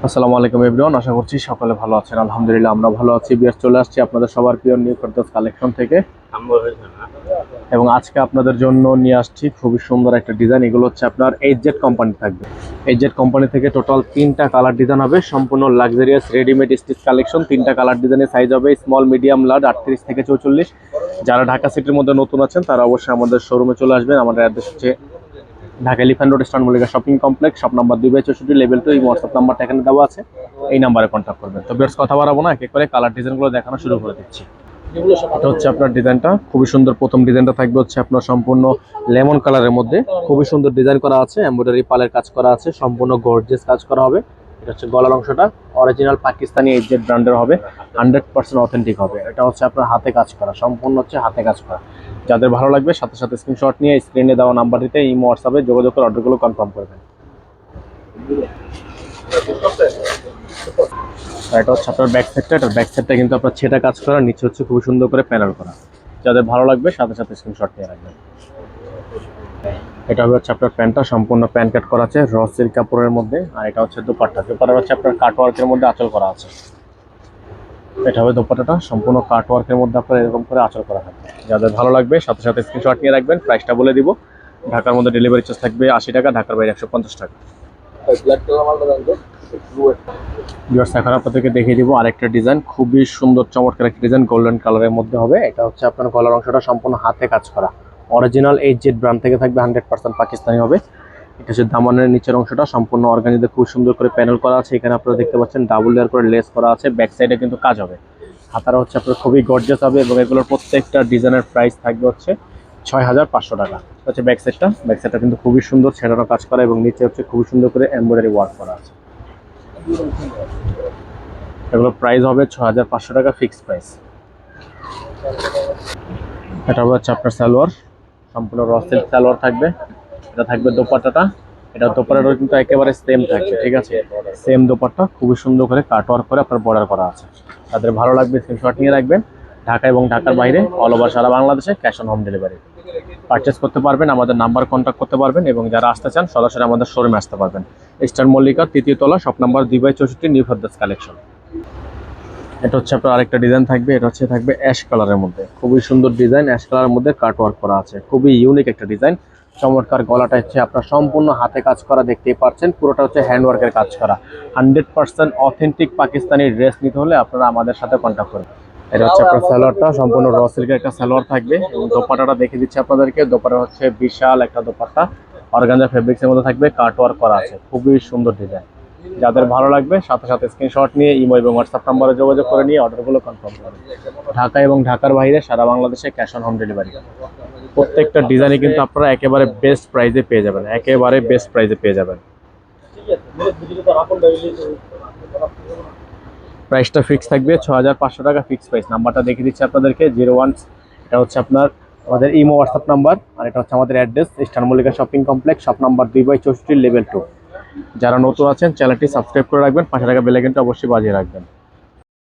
আসসালামু আলাইকুম এভরিওয়ান, আশা করছি সকলে ভালো আছেন। আলহামদুলিল্লাহ আমরা ভালো আছি। বিয়ার চলে আসছি আপনাদের সবার প্রিয় নিউ ফেরদৌস কালেকশন থেকে। এবং আজকে আপনাদের জন্য নিয়ে আসছি খুবই সুন্দর একটা ডিজাইন। এগুলো হচ্ছে আপনার এইচজেড কোম্পানি থাকবে। এইচজেড কোম্পানি থেকে টোটাল 3টা কালার ডিজাইন হবে, সম্পূর্ণ লাক্সারিয়াস রেডিমেড স্টিচ কালেকশন। 3টা কালার ডিজাইনের সাইজ হবে স্মল, মিডিয়াম, লার্জ, 38 থেকে 44। যারা ঢাকা সিটির মধ্যে নতুন আছেন তারা অবশ্যই আমাদের শোরুমে চলে আসবেন। আমাদের অ্যাড্রেস হচ্ছে Dhaka elephant road, eastern Mallika shopping complex, shop number 2/64, level 2। এই হোয়াটসঅ্যাপ নাম্বারটা এখানে দেওয়া আছে, এই নাম্বারে কন্ট্যাক্ট করবেন। তো বেশ কথা বাড়াবো না, এক এক করে কালার ডিজাইনগুলো দেখানো শুরু করে দিচ্ছি। এটা হচ্ছে আপনার ডিজাইনটা খুবই সুন্দর। প্রথম ডিজাইনটা থাকবে হচ্ছে আপনার সম্পূর্ণ লেমন কালারের মধ্যে, খুবই সুন্দর ডিজাইন করা আছে, এমব্রয়ডারি পালের কাজ করা আছে, সম্পূর্ণ গর্জিয়াস কাজ করা হবে। এটা হচ্ছে গলার অংশটা অরিজিনাল পাকিস্তানি এইচজেড ব্র্যান্ডের হবে, 100% অথেন্টিক হবে। এটা হচ্ছে আপনার হাতে কাজ করা, সম্পূর্ণ হচ্ছে হাতে কাজ করা। যাদের ভালো লাগবে সাথে সাথে স্ক্রিনশট নিয়ে স্ক্রিনে দেওয়া নাম্বারটিতে ইমো হোয়াটসঅ্যাপে যোগাযোগ করে অর্ডারগুলো কনফার্ম করবেন। এটা হচ্ছে আপনার ব্যাক সাইডটা। এটার ব্যাক সাইডটা কিন্তু আপনার ছেটা কাজ করা, নিচে হচ্ছে খুব সুন্দর করে প্যানেল করা। যাদের ভালো লাগবে সাথে সাথে স্ক্রিনশট নিয়ে রাখবেন। এটা হচ্ছে আপনার প্যান্টটা, সম্পূর্ণ প্যান্ট কাট করা আছে র সিল্ক কাপড়ের মধ্যে। আর এটা হচ্ছে দোপাট্টা। দোপাট্টা হচ্ছে আপনার কাট ওয়ার্কের মধ্যে আঁচল করা আছে। এটা হবে দোপাট্টাটা, সম্পূর্ণ কাট ওয়ার্কের মধ্যে আপনার এরকম করে আঁচল করা থাকবে। যাদের ভালো লাগবে সাথে সাথে স্ক্রিনশট নিয়ে রাখবেন। প্রাইসটা বলে দিব। ঢাকার মধ্যে ডেলিভারি চার্জ থাকবে 80 টাকা, ঢাকার বাইরে 150 টাকা। এখন আপনাদেরকে দেখিয়ে দিব আরেকটা ডিজাইন, খুবই সুন্দর চমৎকার একটা ডিজাইন, গোল্ডেন কালারের মধ্যে হবে। এটা হচ্ছে আপনার গলার অংশটা সম্পূর্ণ হাতে কাজ করা, অরিজিনাল এইচজেড ব্র্যান্ড থেকে থাকবে, 100% পাকিস্তানি হবে। এটা হচ্ছে দামানের নিচের অংশটা সম্পূর্ণ অর্গানিতে খুব সুন্দর করে প্যানেল করা আছে। এখানে আপনারা দেখতে পাচ্ছেন ডাবল লেয়ার করে লেস করা আছে। ব্যাক সাইডে কিন্তু কাজ হবে। হাতারা হচ্ছে আপনার খুবই গর্জিয়াস হবে এবং এগুলোর প্রত্যেকটা ডিজাইনের প্রাইস থাকবে হচ্ছে 6500 টাকা। হচ্ছে ব্যাক সাইডটা। ব্যাক সাইডটা কিন্তু খুবই সুন্দর ছেড়ানো কাজ করা এবং নিচে হচ্ছে খুবই সুন্দর করে এমব্রয়ডারি ওয়ার্ক করা আছে। এগুলো প্রাইস হবে 6500 টাকা, ফিক্সড প্রাইস। এটা হচ্ছে আপনার সালোয়ার, সম্পূর্ণ র সিল্ক সালোয়ার থাকবে। এটা থাকবে দোপাট্টাটা। এটা দোপাট্টাটা কিন্তু একেবারে সেম থাকবে, ঠিক আছে? সেম দোপাট্টা, খুবই সুন্দর করে কাট ওয়ার্ক করে আপনার বর্ডার করা আছে। তাদের ভালো লাগবে স্ক্রিনশট নিয়ে রাখবেন। ঢাকা এবং ঢাকার বাইরে অল ওভার সারা বাংলাদেশে cash on home delivery purchase করতে পারবেন। আমাদের নাম্বার কন্ট্যাক্ট করতে পারবেন এবং যারা আসতে চান সরাসরি আমাদের শোরুমে আসতে পারবেন। ইস্টার্ন মল্লিকা 3য় তলা, shop number 2/64, new Ferdous collection. এটা হচ্ছে আপনার আরেকটা ডিজাইন থাকবে। এটা হচ্ছে থাকবে অ্যাশ কালারের মধ্যে, খুবই সুন্দর ডিজাইন, অ্যাশ কালারের মধ্যে কাট ওয়ার্ক করা আছে, খুবই ইউনিক একটা ডিজাইন। চমৎকার গলাটা হচ্ছে আপনার সম্পূর্ণ হাতে কাজ করা, দেখতেই পাচ্ছেন পুরোটা হচ্ছে হ্যান্ড ওয়ার্কের কাজ করা। 100% অথেন্টিক পাকিস্তানি ড্রেস নিতে হলে আপনারা আমাদের সাথে কন্ট্যাক্ট করবেন। এটা হচ্ছে আপনার সালোয়ারটা, সম্পূর্ণ র সিল্কের একটা সালোয়ার থাকবে এবং দোপাট্টাটা দেখে দিচ্ছি আপনাদেরকে। দোপাট্টা হচ্ছে বিশাল একটা দোপাট্টা, অর্গানজা ফেব্রিক্সের মধ্যে থাকবে, কাট ওয়ার্ক করা আছে, খুবই সুন্দর ডিজাইন। যাদের ভালো লাগবে সাথে সাথে স্ক্রিনশট নিয়ে ইমো এবং হোয়াটসঅ্যাপ নাম্বারে যোগাযোগ করে নিয়ে অর্ডারগুলো কনফার্ম করুন। ঢাকা এবং ঢাকার বাইরে সারা বাংলাদেশে ক্যাশ অন হোম ডেলিভারি। প্রত্যেকটা ডিজাইনে কিন্তু আপনারা একেবারে বেস্ট প্রাইসে পেয়ে যাবেন, একেবারে বেস্ট প্রাইসে পেয়ে যাবেন। প্রাইসটা ফিক্স থাকবে 6500 টাকা, ফিক্স প্রাইস। নাম্বারটা দেখে দিচ্ছি আপনাদেরকে, 01। এটা হচ্ছে আপনার আমাদের ইমো হোয়াটসঅ্যাপ নাম্বার। আর এটা হচ্ছে আমাদের address, eastern Mallika shopping complex, shop number 2/64, level 2। যারা নতুন আছেন চ্যানেলটি সাবস্ক্রাইব করে রাখবেন, 5 টাকা বেল আইকনটা অবশ্যই বাজিয়ে রাখবেন।